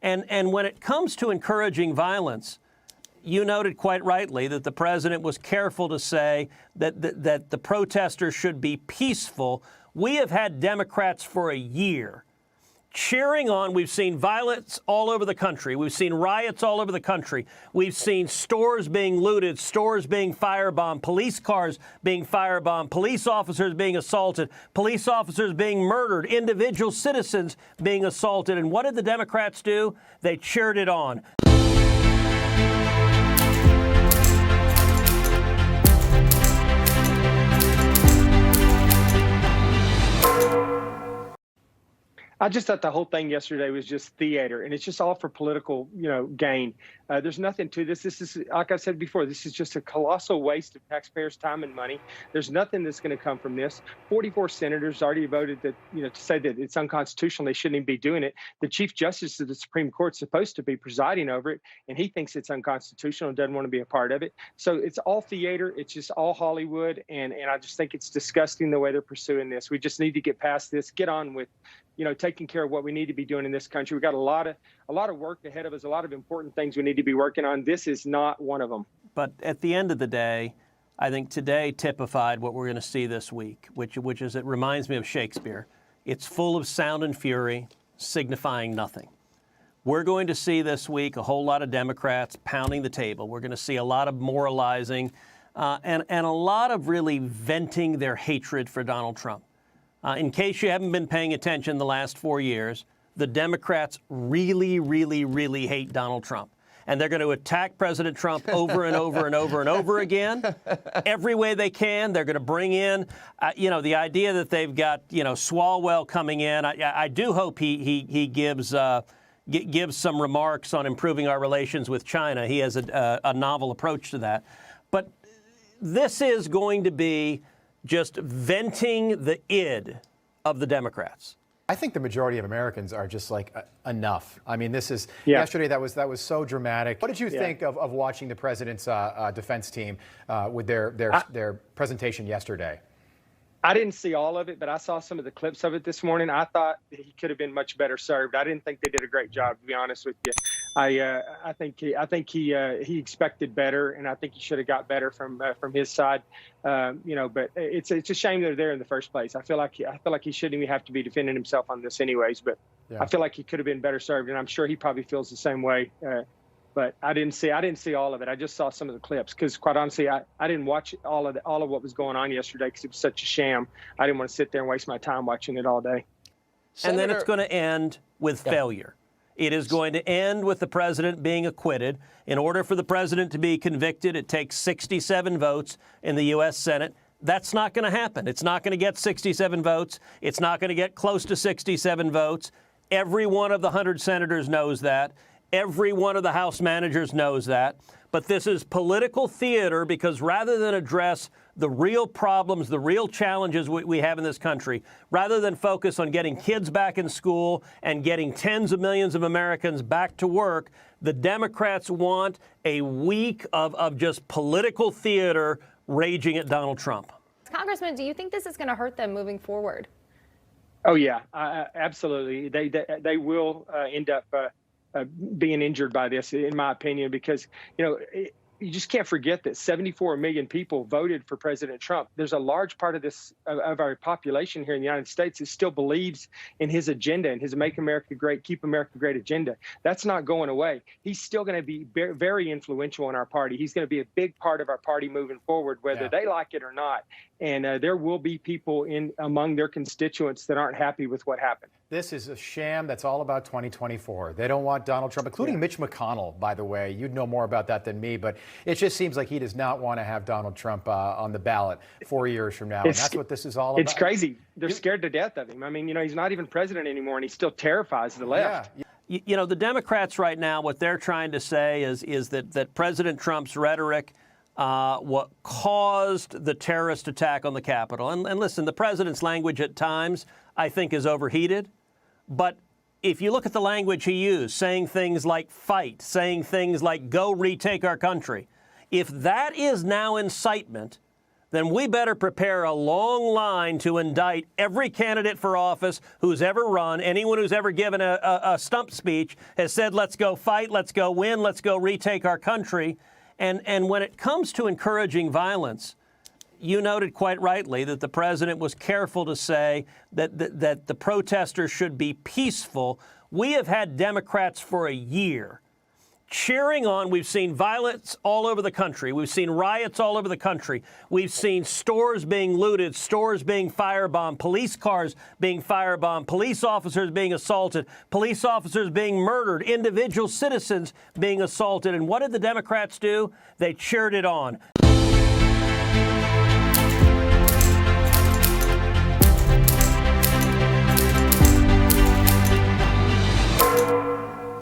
And when it comes to encouraging violence, you noted quite rightly that the president was careful to say that the protesters should be peaceful. We have had Democrats for a year cheering on. We've seen violence all over the country. We've seen riots all over the country. We've seen stores being looted, stores being firebombed, police cars being firebombed, police officers being assaulted, police officers being murdered, individual citizens being assaulted. And what did the Democrats do? They cheered it on. I just thought the whole thing yesterday was just theater, and it's just all for political, gain. There's nothing to this. This is, like I said before, this is just a colossal waste of taxpayers' time and money. There's nothing that's going to come from this. 44 senators already voted that, to say that it's unconstitutional. They shouldn't even be doing it. The Chief Justice of the Supreme Court is supposed to be presiding over it, and he thinks it's unconstitutional and doesn't want to be a part of it. So it's all theater. It's just all Hollywood, and I just think it's disgusting the way they're pursuing this. We just need to get past this, get on with taking care of what we need to be doing in this country. We've got a lot of work ahead of us, a lot of important things we need to be working on. This is not one of them. But at the end of the day, I think today typified what we're going to see this week, which is, it reminds me of Shakespeare. It's full of sound and fury, signifying nothing. We're going to see this week a whole lot of Democrats pounding the table. We're going to see a lot of moralizing and a lot of really venting their hatred for Donald Trump. In case you haven't been paying attention the last 4 years, the Democrats really, really, really hate Donald Trump. And they're going to attack President Trump over and over and over and over again, every way they can. They're going to bring in, the idea that they've got, Swalwell coming in. I do hope he gives some remarks on improving our relations with China. He has a novel approach to that. But this is going to be just venting the id of the Democrats. I think the majority of Americans are just like, enough. I mean, this is, yesterday that was so dramatic. What did you think of watching the president's defense team with their presentation yesterday? I didn't see all of it, but I saw some of the clips of it this morning. I thought he could have been much better served. I didn't think they did a great job, to be honest with you. I think he expected better, and I think he should have got better from his side. But it's a shame they're there in the first place. I feel like he shouldn't even have to be defending himself on this anyways. But I feel like he could have been better served, and I'm sure he probably feels the same way. But I didn't see all of it. I just saw some of the clips because, quite honestly, I didn't watch all of what was going on yesterday because it was such a sham. I didn't want to sit there and waste my time watching it all day. And then it's going to end with failure. It is going to end with the president being acquitted. In order for the president to be convicted, it takes 67 votes in the U.S. Senate. That's not going to happen. It's not going to get 67 votes. It's not going to get close to 67 votes. Every one of the 100 senators knows that. Every one of the House managers knows that. But this is political theater because rather than address the real problems, the real challenges we have in this country, rather than focus on getting kids back in school and getting tens of millions of Americans back to work, the Democrats want a week of just political theater raging at Donald Trump. Congressman, do you think this is going to hurt them moving forward? Oh, yeah, absolutely. They will end up being injured by this, in my opinion, because, you just can't forget that 74 million people voted for President Trump. There's a large part of of our population here in the United States that still believes in his agenda and his Make America Great, Keep America Great agenda. That's not going away. He's still going to be very influential in our party. He's going to be a big part of our party moving forward, whether they like it or not. And there will be people among their constituents that aren't happy with what happened. This is a sham that's all about 2024. They don't want Donald Trump, including Mitch McConnell, by the way. You'd know more about that than me, but it just seems like he does not want to have Donald Trump on the ballot 4 years from now. And that's what this is all about. It's crazy. They're scared to death of him. I mean, he's not even president anymore, and he still terrifies the left. The Democrats right now, what they're trying to say is that President Trump's rhetoric what caused the terrorist attack on the Capitol. And listen, the president's language at times, I think, is overheated. But if you look at the language he used, saying things like fight, saying things like go retake our country, if that is now incitement, then we better prepare a long line to indict every candidate for office who's ever run. Anyone who's ever given a stump speech has said, let's go fight, let's go win, let's go retake our country. And when it comes to encouraging violence, you noted quite rightly that the president was careful to say that the protesters should be peaceful. We have had Democrats for a year cheering on. We've seen violence all over the country. We've seen riots all over the country. We've seen stores being looted, stores being firebombed, police cars being firebombed, police officers being assaulted, police officers being murdered, individual citizens being assaulted. And what did the Democrats do? They cheered it on.